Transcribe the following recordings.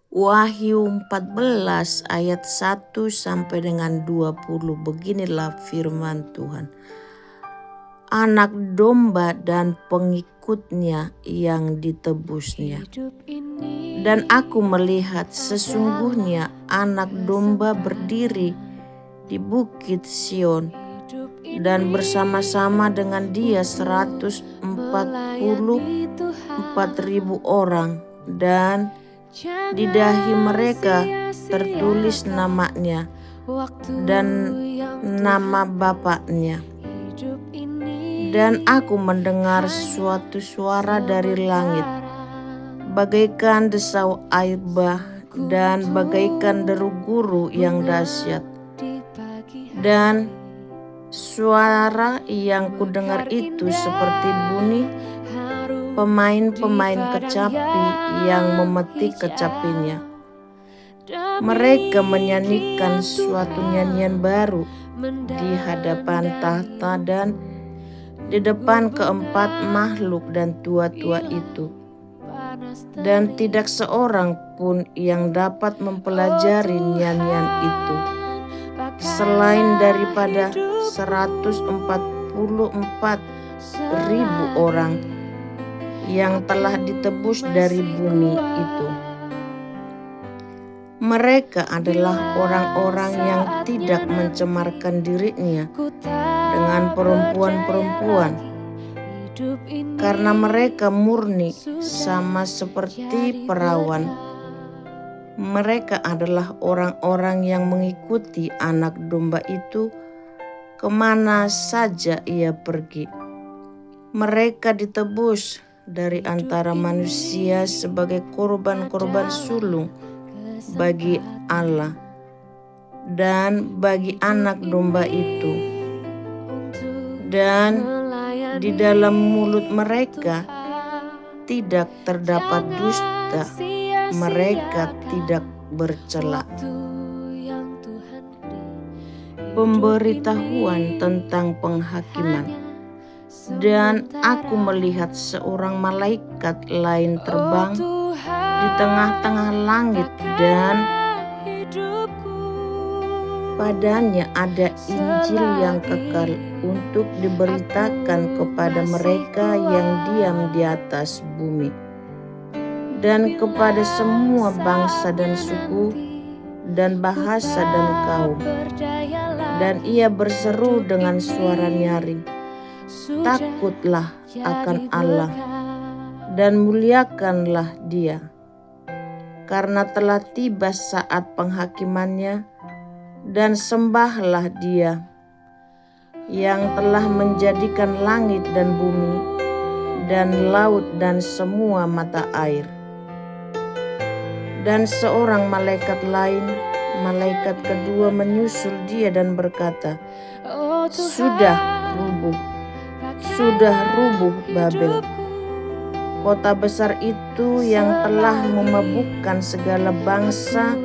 Wahyu 14 ayat 1 sampai dengan 20. Beginilah firman Tuhan. Anak domba dan pengikutnya yang ditebusnya. Dan aku melihat sesungguhnya anak domba berdiri di bukit Sion, dan bersama-sama dengan dia 144.000 orang, dan di dahi mereka tertulis namanya dan nama Bapaknya. Dan aku mendengar suatu suara dari langit, bagaikan desau air bah dan bagaikan deru guru yang dahsyat. Dan suara yang kudengar itu seperti bunyi pemain-pemain kecapi yang memetik kecapinya. Mereka menyanyikan suatu nyanyian baru di hadapan tahta dan di depan keempat makhluk dan tua-tua itu. Dan tidak seorang pun yang dapat mempelajari nyanyian itu, selain daripada 144.000 orang yang telah ditebus dari bumi itu. Mereka adalah orang-orang yang tidak mencemarkan dirinya dengan perempuan-perempuan, karena mereka murni sama seperti perawan. Mereka adalah orang-orang yang mengikuti anak domba itu kemana saja ia pergi. Mereka ditebus dari antara manusia sebagai korban-korban sulung bagi Allah dan bagi anak domba itu. Dan di dalam mulut mereka tidak terdapat dusta, mereka tidak bercela. Pemberitahuan tentang penghakiman. Dan aku melihat seorang malaikat lain terbang di tengah-tengah langit, dan padanya ada Injil yang kekal untuk diberitakan kepada mereka yang diam di atas bumi, dan kepada semua bangsa dan suku dan bahasa dan kaum. Dan ia berseru dengan suara nyaring, takutlah akan Allah dan muliakanlah Dia, karena telah tiba saat penghakimannya, dan sembahlah Dia yang telah menjadikan langit dan bumi dan laut dan semua mata air. Dan seorang malaikat lain, malaikat kedua, menyusul Dia dan berkata, sudah rubuh Babel, kota besar itu yang telah memabukkan segala bangsa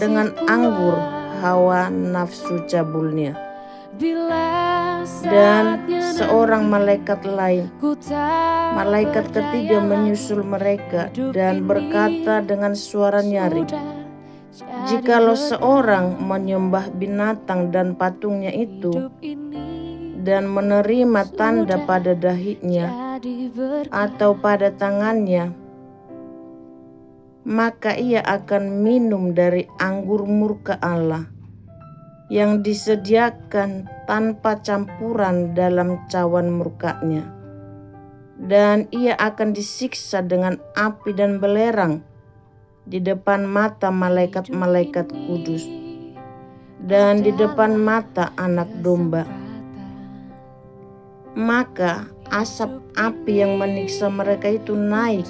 dengan anggur hawa nafsu cabulnya. Dan seorang malaikat lain, malaikat ketiga, menyusul mereka dan berkata dengan suara nyaring, jikalau seorang menyembah binatang dan patungnya itu dan menerima tanda pada dahinya atau pada tangannya, maka ia akan minum dari anggur murka Allah yang disediakan tanpa campuran dalam cawan murkanya, dan ia akan disiksa dengan api dan belerang di depan mata malaikat-malaikat kudus dan di depan mata anak domba. Maka asap api yang menyiksa mereka itu naik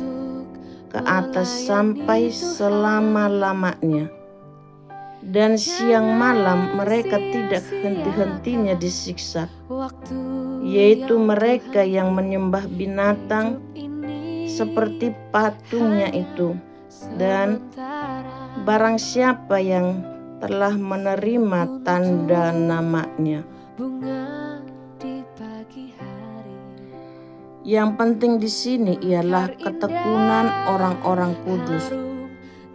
ke atas sampai selama-lamanya, dan siang malam mereka tidak henti-hentinya disiksa, yaitu mereka yang menyembah binatang seperti patungnya itu, dan barang siapa yang telah menerima tanda namanya. Yang penting di sini ialah ketekunan orang-orang kudus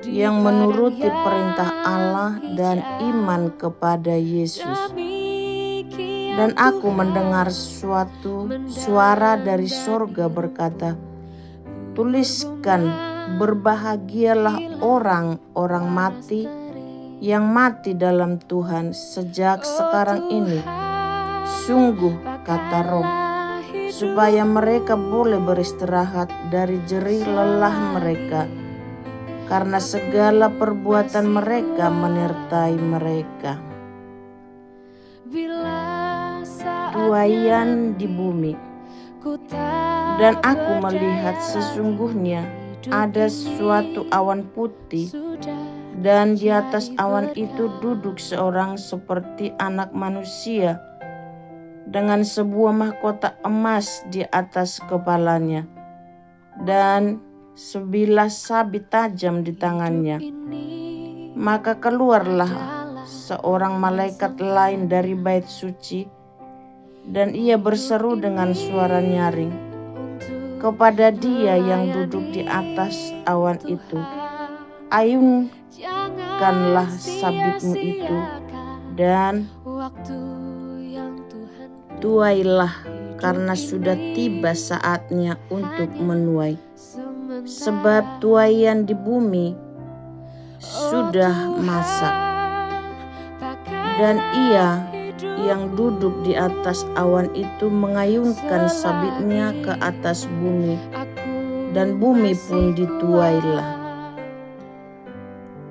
yang menuruti perintah Allah dan iman kepada Yesus. Dan aku mendengar suatu suara dari sorga berkata, "Tuliskan, berbahagialah orang-orang mati yang mati dalam Tuhan sejak sekarang ini. Sungguh," kata Roh, "supaya mereka boleh beristirahat dari jerih lelah mereka, karena segala perbuatan mereka menyertai mereka." Tuaian di bumi. Dan aku melihat sesungguhnya ada suatu awan putih, dan di atas awan itu duduk seorang seperti anak manusia dengan sebuah mahkota emas di atas kepalanya dan sebilah sabit tajam di tangannya. Maka keluarlah seorang malaikat lain dari bait suci, dan ia berseru dengan suara nyaring kepada Dia yang duduk di atas awan itu, "Ayunkanlah sabitmu itu dan tuailah, karena sudah tiba saatnya untuk menuai. Sebab tuaian di bumi sudah masak." Dan Ia yang duduk di atas awan itu mengayunkan sabitnya ke atas bumi, dan bumi pun dituailah.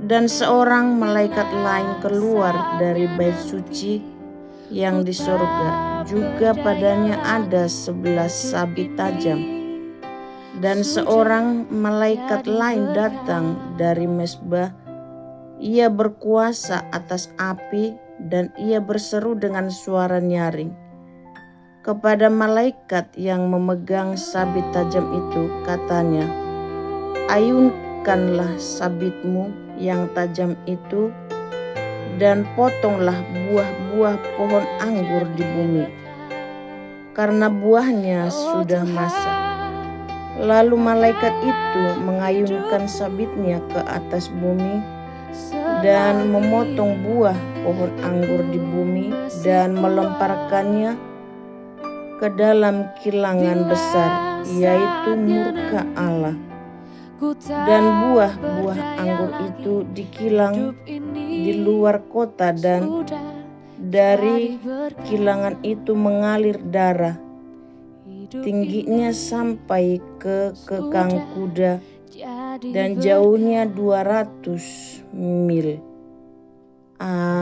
Dan seorang malaikat lain keluar dari bait suci yang di sorga, juga padanya ada 11 sabit tajam. Dan seorang malaikat lain datang dari mezbah, ia berkuasa atas api, dan ia berseru dengan suara nyaring kepada malaikat yang memegang sabit tajam itu, katanya, "Ayunkanlah sabitmu yang tajam itu, dan potonglah buah-buah pohon anggur di bumi, karena buahnya sudah masak." Lalu malaikat itu mengayunkan sabitnya ke atas bumi dan memotong buah pohon anggur di bumi dan melemparkannya ke dalam kilangan besar, yaitu murka Allah. Dan buah-buah anggur itu dikilang di luar kota, dan dari kilangan itu mengalir darah, tingginya sampai ke kekang kuda dan jauhnya 200 mil. Amin.